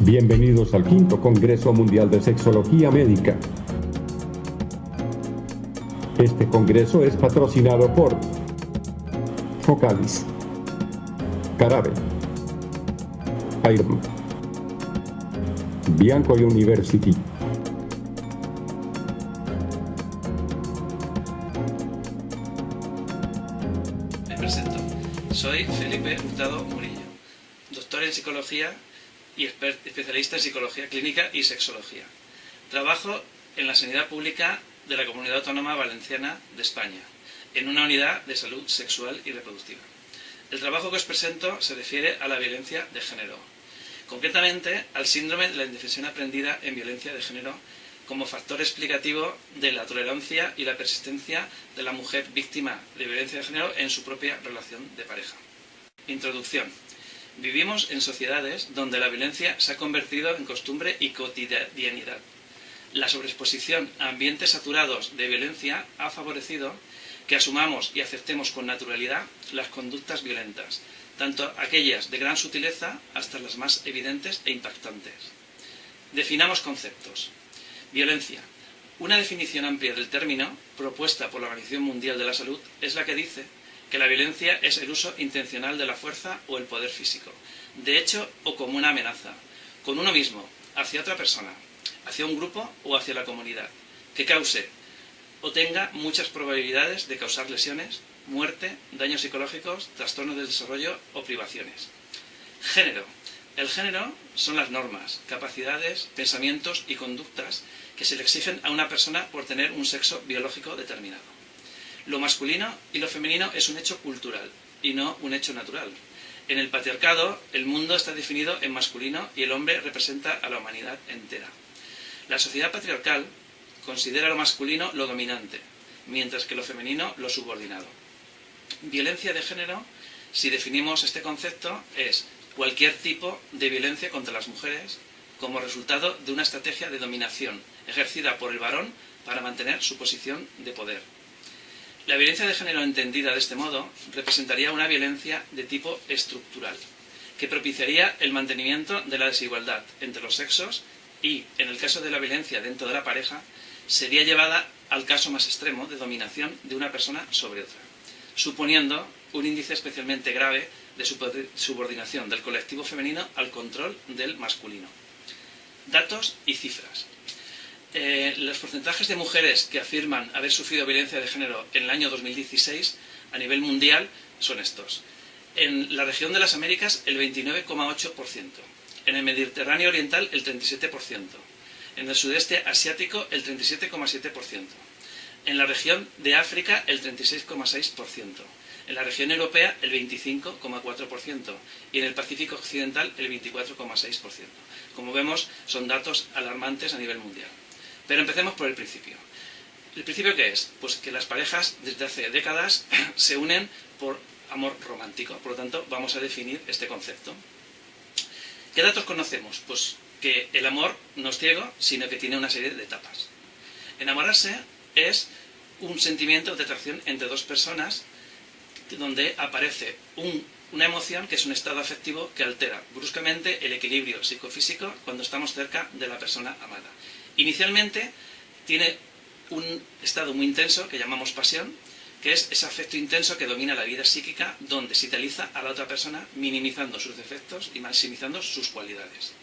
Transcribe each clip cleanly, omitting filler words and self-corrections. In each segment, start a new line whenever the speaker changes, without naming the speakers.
Bienvenidos al quinto Congreso Mundial de Sexología Médica. Este congreso es patrocinado por Focalis, Carabe, Ayrm, Bianco University.
Me presento. Soy Felipe Hurtado Murillo, doctor en psicología y especialista en psicología clínica y sexología. Trabajo en la sanidad pública de la Comunidad Autónoma Valenciana de España, en una unidad de salud sexual y reproductiva. El trabajo que os presento se refiere a la violencia de género, concretamente al síndrome de la indefensión aprendida en violencia de género como factor explicativo de la tolerancia y la persistencia de la mujer víctima de violencia de género en su propia relación de pareja. Introducción. Vivimos en sociedades donde la violencia se ha convertido en costumbre y cotidianidad. La sobreexposición a ambientes saturados de violencia ha favorecido que asumamos y aceptemos con naturalidad las conductas violentas, tanto aquellas de gran sutileza hasta las más evidentes e impactantes. Definamos conceptos. Violencia. Una definición amplia del término, propuesta por la Organización Mundial de la Salud, es la que dice que la violencia es el uso intencional de la fuerza o el poder físico, de hecho o como una amenaza, con uno mismo, hacia otra persona, hacia un grupo o hacia la comunidad, que cause o tenga muchas probabilidades de causar lesiones, muerte, daños psicológicos, trastornos del desarrollo o privaciones. Género. El género son las normas, capacidades, pensamientos y conductas que se le exigen a una persona por tener un sexo biológico determinado. Lo masculino y lo femenino es un hecho cultural y no un hecho natural. En el patriarcado, el mundo está definido en masculino y el hombre representa a la humanidad entera. La sociedad patriarcal considera lo masculino lo dominante, mientras que lo femenino lo subordinado. Violencia de género, si definimos este concepto, es cualquier tipo de violencia contra las mujeres como resultado de una estrategia de dominación ejercida por el varón para mantener su posición de poder. La violencia de género entendida de este modo representaría una violencia de tipo estructural, que propiciaría el mantenimiento de la desigualdad entre los sexos y, en el caso de la violencia dentro de la pareja, sería llevada al caso más extremo de dominación de una persona sobre otra, suponiendo un índice especialmente grave de subordinación del colectivo femenino al control del masculino. Datos y cifras. Los porcentajes de mujeres que afirman haber sufrido violencia de género en el año 2016 a nivel mundial son estos. En la región de las Américas el 29,8%, en el Mediterráneo Oriental el 37%, en el sudeste asiático el 37,7%, en la región de África el 36,6%, en la región europea el 25,4% y en el Pacífico Occidental el 24,6%. Como vemos, son datos alarmantes a nivel mundial. Pero empecemos por el principio. ¿El principio qué es? Pues que las parejas desde hace décadas se unen por amor romántico. Por lo tanto, vamos a definir este concepto. ¿Qué datos conocemos? Pues que el amor no es ciego, sino que tiene una serie de etapas. Enamorarse es un sentimiento de atracción entre dos personas donde aparece una emoción que es un estado afectivo que altera bruscamente el equilibrio psicofísico cuando estamos cerca de la persona amada. Inicialmente tiene un estado muy intenso que llamamos pasión, que es ese afecto intenso que domina la vida psíquica, donde se idealiza a la otra persona minimizando sus defectos y maximizando sus cualidades.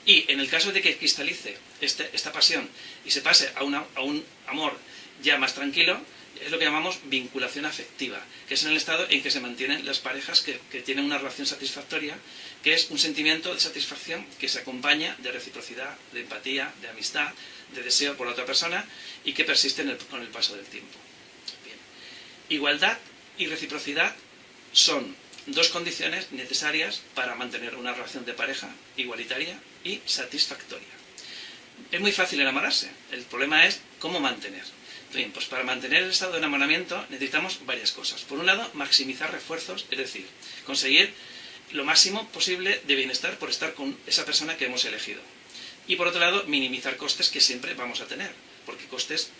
Y en el caso de que cristalice esta pasión y se pase a un amor ya más tranquilo, es lo que llamamos vinculación afectiva, que es en el estado en que se mantienen las parejas que tienen una relación satisfactoria, que es un sentimiento de satisfacción que se acompaña de reciprocidad, de empatía, de amistad, de deseo por la otra persona y que persiste con el paso del tiempo. Bien. Igualdad y reciprocidad son dos condiciones necesarias para mantener una relación de pareja igualitaria y satisfactoria. Es muy fácil enamorarse, el problema es cómo mantener. Bien, pues para mantener el estado de enamoramiento necesitamos varias cosas. Por un lado, maximizar refuerzos, es decir, conseguir lo máximo posible de bienestar por estar con esa persona que hemos elegido. Y por otro lado, minimizar costes que siempre vamos a tener, porque costes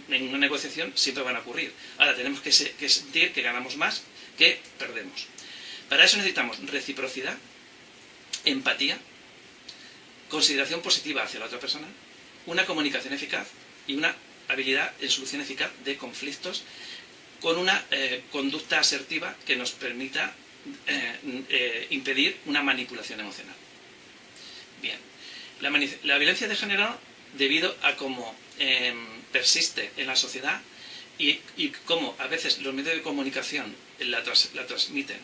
en una negociación siempre van a ocurrir. Ahora tenemos que sentir que ganamos más que perdemos. Para eso necesitamos reciprocidad, empatía, consideración positiva hacia la otra persona, una comunicación eficaz y una habilidad en solución eficaz de conflictos con una conducta asertiva que nos permita impedir una manipulación emocional. Bien, la violencia de género, debido a cómo persiste en la sociedad y cómo a veces los medios de comunicación la transmiten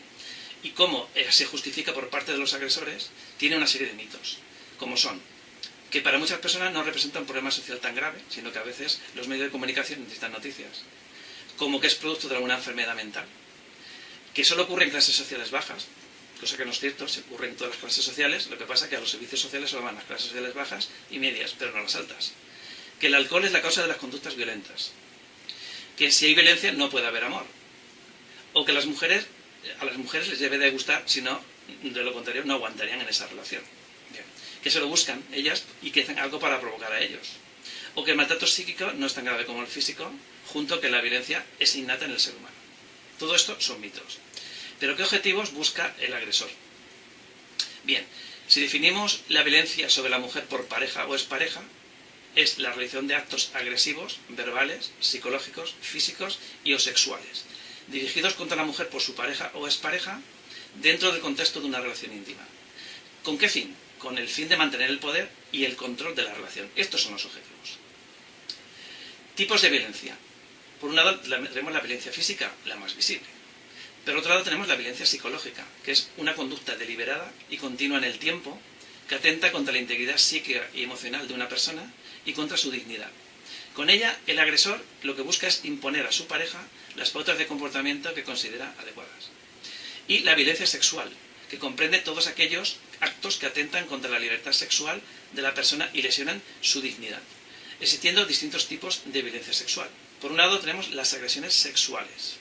y cómo se justifica por parte de los agresores, tiene una serie de mitos, como son que para muchas personas no representa un problema social tan grave, sino que a veces los medios de comunicación necesitan noticias, como que es producto de alguna enfermedad mental, que solo ocurre en clases sociales bajas, cosa que no es cierto, se ocurre en todas las clases sociales, lo que pasa es que a los servicios sociales solo van las clases sociales bajas y medias, pero no las altas, que el alcohol es la causa de las conductas violentas, que si hay violencia no puede haber amor, o que a las mujeres les debe de gustar, si no, de lo contrario, no aguantarían en esa relación. Bien. Que se lo buscan ellas y que hacen algo para provocar a ellos. O que el maltrato psíquico no es tan grave como el físico, junto que la violencia es innata en el ser humano. Todo esto son mitos. Pero ¿qué objetivos busca el agresor? Bien, si definimos la violencia sobre la mujer por pareja o expareja, es la realización de actos agresivos, verbales, psicológicos, físicos y o sexuales, dirigidos contra la mujer por su pareja o expareja, dentro del contexto de una relación íntima. ¿Con qué fin? Con el fin de mantener el poder y el control de la relación. Estos son los objetivos. Tipos de violencia. Por un lado tenemos la violencia física, la más visible. Por otro lado tenemos la violencia psicológica, que es una conducta deliberada y continua en el tiempo, que atenta contra la integridad psíquica y emocional de una persona y contra su dignidad. Con ella, el agresor lo que busca es imponer a su pareja las pautas de comportamiento que considera adecuadas. Y la violencia sexual, que comprende todos aquellos actos que atentan contra la libertad sexual de la persona y lesionan su dignidad, existiendo distintos tipos de violencia sexual. Por un lado tenemos las agresiones sexuales,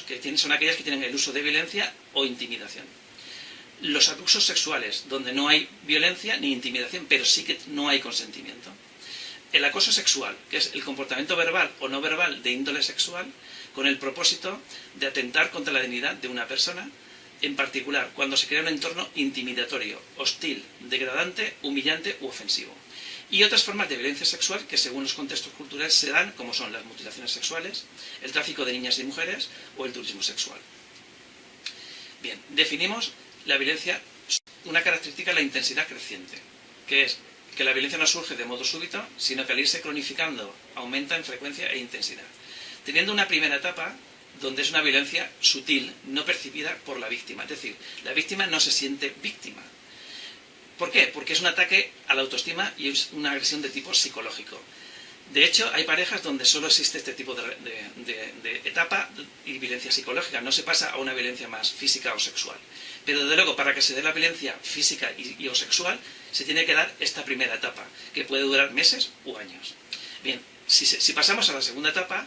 que son aquellas que tienen el uso de violencia o intimidación. Los abusos sexuales, donde no hay violencia ni intimidación, pero sí que no hay consentimiento. El acoso sexual, que es el comportamiento verbal o no verbal de índole sexual, con el propósito de atentar contra la dignidad de una persona, en particular cuando se crea un entorno intimidatorio, hostil, degradante, humillante u ofensivo. Y otras formas de violencia sexual que según los contextos culturales se dan, como son las mutilaciones sexuales, el tráfico de niñas y mujeres o el turismo sexual. Bien, definimos la violencia, una característica, la intensidad creciente, que es que la violencia no surge de modo súbito, sino que al irse cronificando aumenta en frecuencia e intensidad, teniendo una primera etapa donde es una violencia sutil, no percibida por la víctima, es decir, la víctima no se siente víctima. ¿Por qué? Porque es un ataque a la autoestima y es una agresión de tipo psicológico. De hecho, hay parejas donde solo existe este tipo de etapa y violencia psicológica, no se pasa a una violencia más física o sexual. Pero desde luego, para que se dé la violencia física y o sexual, se tiene que dar esta primera etapa, que puede durar meses u años. Bien, si pasamos a la segunda etapa,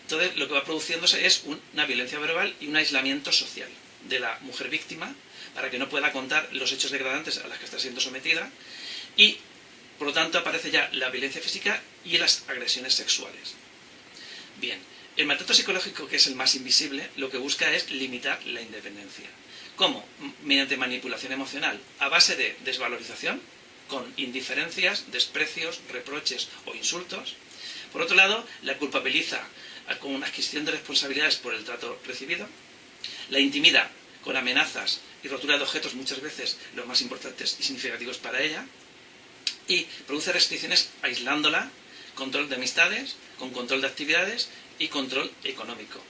entonces lo que va produciéndose es una violencia verbal y un aislamiento social de la mujer víctima, para que no pueda contar los hechos degradantes a los que está siendo sometida, y por lo tanto aparece ya la violencia física y las agresiones sexuales. Bien, el maltrato psicológico, que es el más invisible, lo que busca es limitar la independencia. ¿Cómo? Mediante manipulación emocional, a base de desvalorización, con indiferencias, desprecios, reproches o insultos. Por otro lado, la culpabiliza con una adquisición de responsabilidades por el trato recibido, la intimida con amenazas y rotura de objetos, muchas veces los más importantes y significativos para ella, y produce restricciones aislándola, control de amistades, con control de actividades y control económico.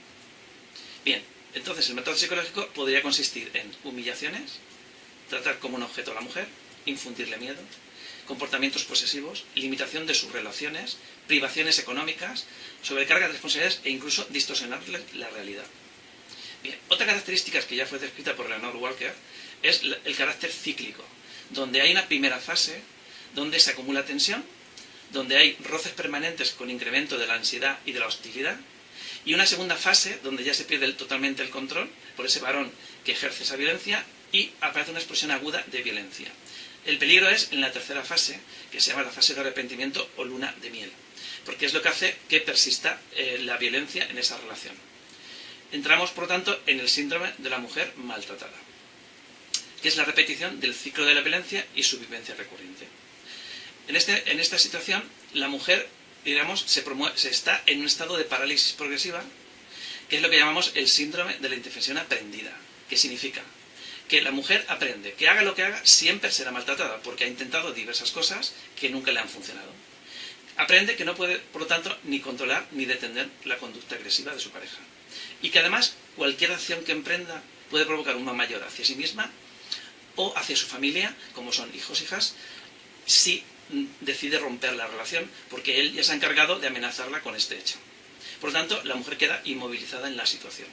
Bien, entonces el maltrato psicológico podría consistir en humillaciones, tratar como un objeto a la mujer, infundirle miedo, comportamientos posesivos, limitación de sus relaciones, privaciones económicas, sobrecarga de responsabilidades e incluso distorsionarle la realidad. Bien, otra característica que ya fue descrita por Leonore Walker es el carácter cíclico, donde hay una primera fase donde se acumula tensión, donde hay roces permanentes con incremento de la ansiedad y de la hostilidad, y una segunda fase donde ya se pierde totalmente el control por ese varón que ejerce esa violencia y aparece una explosión aguda de violencia. El peligro es en la tercera fase, que se llama la fase de arrepentimiento o luna de miel, porque es lo que hace que persista la violencia en esa relación. Entramos, por lo tanto, en el síndrome de la mujer maltratada, que es la repetición del ciclo de la violencia y su vivencia recurrente. En esta situación, la mujer, digamos, se está en un estado de parálisis progresiva, que es lo que llamamos el síndrome de la indefensión aprendida, que significa que la mujer aprende que haga lo que haga, siempre será maltratada, porque ha intentado diversas cosas que nunca le han funcionado. Aprende que no puede, por lo tanto, ni controlar ni detener la conducta agresiva de su pareja. Y que además, cualquier acción que emprenda puede provocar un mal mayor hacia sí misma o hacia su familia, como son hijos, hijas, si decide romper la relación, porque él ya se ha encargado de amenazarla con este hecho. Por lo tanto, la mujer queda inmovilizada en la situación.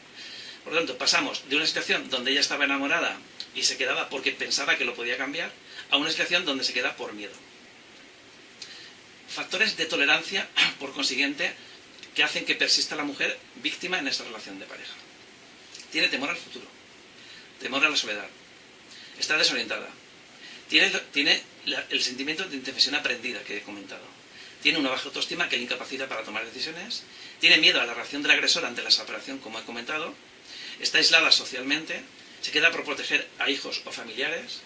Por lo tanto, pasamos de una situación donde ella estaba enamorada y se quedaba porque pensaba que lo podía cambiar, a una situación donde se queda por miedo. Factores de tolerancia, por consiguiente, que hacen que persista la mujer víctima en esta relación de pareja. Tiene temor al futuro, temor a la soledad, está desorientada, tiene el sentimiento de indefensión aprendida que he comentado, tiene una baja autoestima que le incapacita para tomar decisiones, tiene miedo a la reacción del agresor ante la separación, como he comentado, está aislada socialmente, se queda por proteger a hijos o familiares,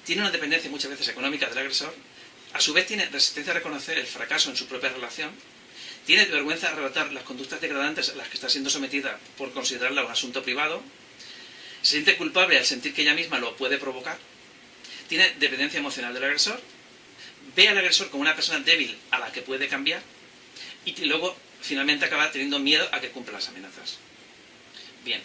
tiene una dependencia muchas veces económica del agresor, a su vez tiene resistencia a reconocer el fracaso en su propia relación, tiene vergüenza a relatar las conductas degradantes a las que está siendo sometida por considerarla un asunto privado, se siente culpable al sentir que ella misma lo puede provocar, tiene dependencia emocional del agresor, ve al agresor como una persona débil a la que puede cambiar y luego finalmente acaba teniendo miedo a que cumpla las amenazas. Bien,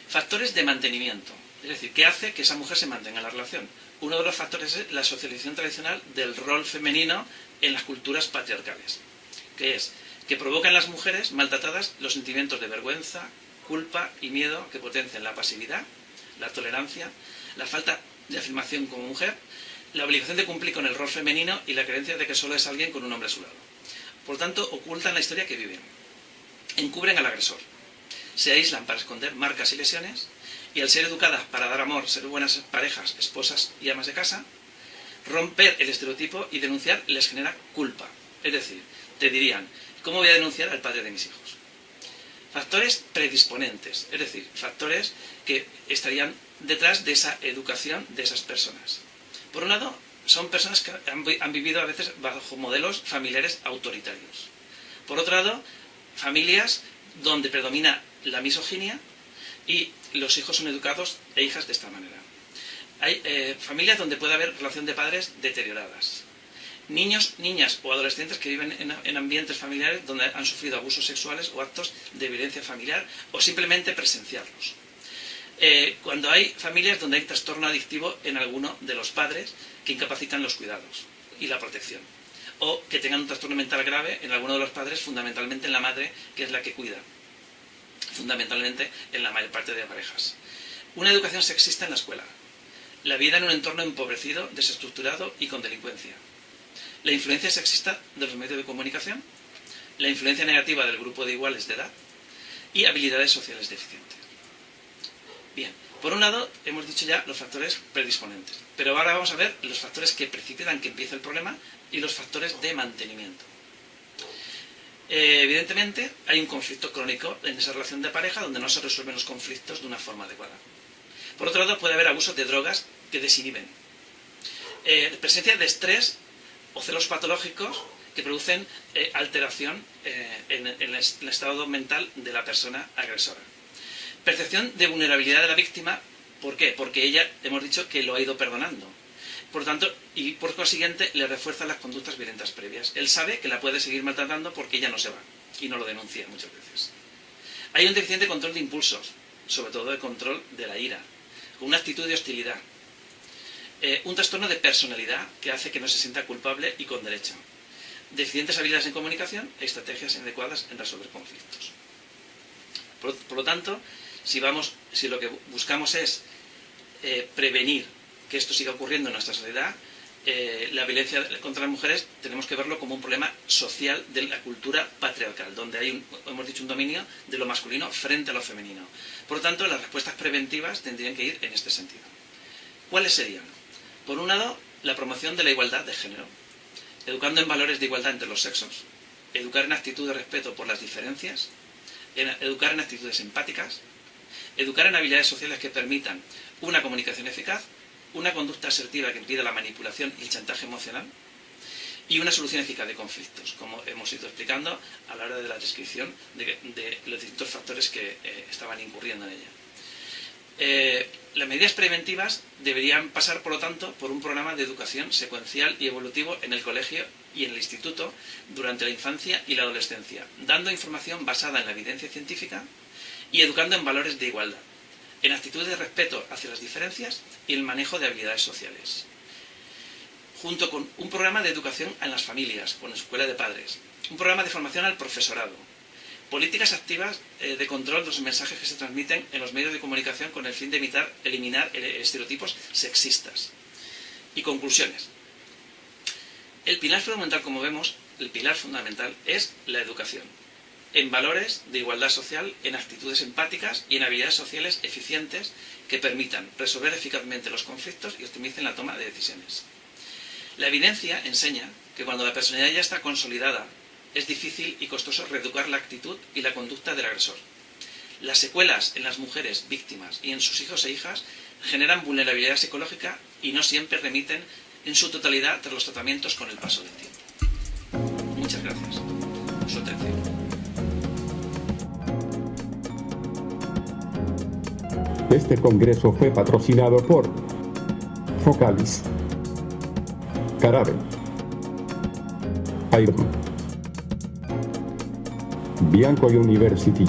factores de mantenimiento, es decir, ¿qué hace que esa mujer se mantenga en la relación? Uno de los factores es la socialización tradicional del rol femenino en las culturas patriarcales, que es que provoca en las mujeres maltratadas los sentimientos de vergüenza, culpa y miedo que potencian la pasividad, la tolerancia, la falta de afirmación como mujer, la obligación de cumplir con el rol femenino y la creencia de que solo es alguien con un hombre a su lado. Por tanto, ocultan la historia que viven, encubren al agresor, se aíslan para esconder marcas y lesiones, y al ser educadas para dar amor, ser buenas parejas, esposas y amas de casa, romper el estereotipo y denunciar les genera culpa. Es decir, te dirían, ¿cómo voy a denunciar al padre de mis hijos? Factores predisponentes, es decir, factores que estarían detrás de esa educación de esas personas. Por un lado, son personas que han vivido a veces bajo modelos familiares autoritarios. Por otro lado, familias donde predomina la misoginia y los hijos son educados e hijas de esta manera. Hay familias donde puede haber relación de padres deterioradas. Niños, niñas o adolescentes que viven en ambientes familiares donde han sufrido abusos sexuales o actos de violencia familiar o simplemente presenciarlos. Cuando hay familias donde hay trastorno adictivo en alguno de los padres que incapacitan los cuidados y la protección. O que tengan un trastorno mental grave en alguno de los padres, fundamentalmente en la madre, que es la que cuida. Fundamentalmente en la mayor parte de parejas. Una educación sexista en la escuela. La vida en un entorno empobrecido, desestructurado y con delincuencia. La influencia sexista de los medios de comunicación. La influencia negativa del grupo de iguales de edad. Y habilidades sociales deficientes. Bien, por un lado hemos dicho ya los factores predisponentes. Pero ahora vamos a ver los factores que precipitan que empiece el problema y los factores de mantenimiento. Evidentemente hay un conflicto crónico en esa relación de pareja donde no se resuelven los conflictos de una forma adecuada. Por otro lado puede haber abuso de drogas que desinhiben. Presencia de estrés o celos patológicos que producen alteración en el estado mental de la persona agresora. Percepción de vulnerabilidad de la víctima, ¿por qué? Porque ella, hemos dicho, que lo ha ido perdonando. Por tanto, y por consiguiente, le refuerza las conductas violentas previas. Él sabe que la puede seguir maltratando porque ella no se va y no lo denuncia muchas veces. Hay un deficiente control de impulsos, sobre todo el control de la ira, con una actitud de hostilidad. Un trastorno de personalidad que hace que no se sienta culpable y con derecho. Deficientes habilidades en comunicación e estrategias inadecuadas en resolver conflictos. Por lo tanto, si lo que buscamos es prevenir que esto siga ocurriendo en nuestra sociedad, la violencia contra las mujeres tenemos que verlo como un problema social de la cultura patriarcal, donde hay, hemos dicho, un dominio de lo masculino frente a lo femenino. Por lo tanto, las respuestas preventivas tendrían que ir en este sentido. ¿Cuáles serían? Por un lado, la promoción de la igualdad de género, educando en valores de igualdad entre los sexos, educar en actitud de respeto por las diferencias, educar en actitudes empáticas, Educar en habilidades sociales que permitan una comunicación eficaz, una conducta asertiva que impida la manipulación y el chantaje emocional y una solución eficaz de conflictos, como hemos ido explicando a la hora de la descripción de los distintos factores que estaban incurriendo en ella. Las medidas preventivas deberían pasar, por lo tanto, por un programa de educación secuencial y evolutivo en el colegio y en el instituto durante la infancia y la adolescencia, dando información basada en la evidencia científica y educando en valores de igualdad, en actitudes de respeto hacia las diferencias y el manejo de habilidades sociales, junto con un programa de educación en las familias, con escuela de padres, un programa de formación al profesorado, políticas activas de control de los mensajes que se transmiten en los medios de comunicación con el fin de eliminar estereotipos sexistas. Y conclusiones. El pilar fundamental, como vemos, el pilar fundamental es la educación, en valores de igualdad social, en actitudes empáticas y en habilidades sociales eficientes que permitan resolver eficazmente los conflictos y optimicen la toma de decisiones. La evidencia enseña que cuando la personalidad ya está consolidada, es difícil y costoso reeducar la actitud y la conducta del agresor. Las secuelas en las mujeres víctimas y en sus hijos e hijas generan vulnerabilidad psicológica y no siempre remiten en su totalidad tras los tratamientos con el paso del tiempo. Muchas gracias por su atención.
Este congreso fue patrocinado por Focalis, Caravel, Iron, Bianco University.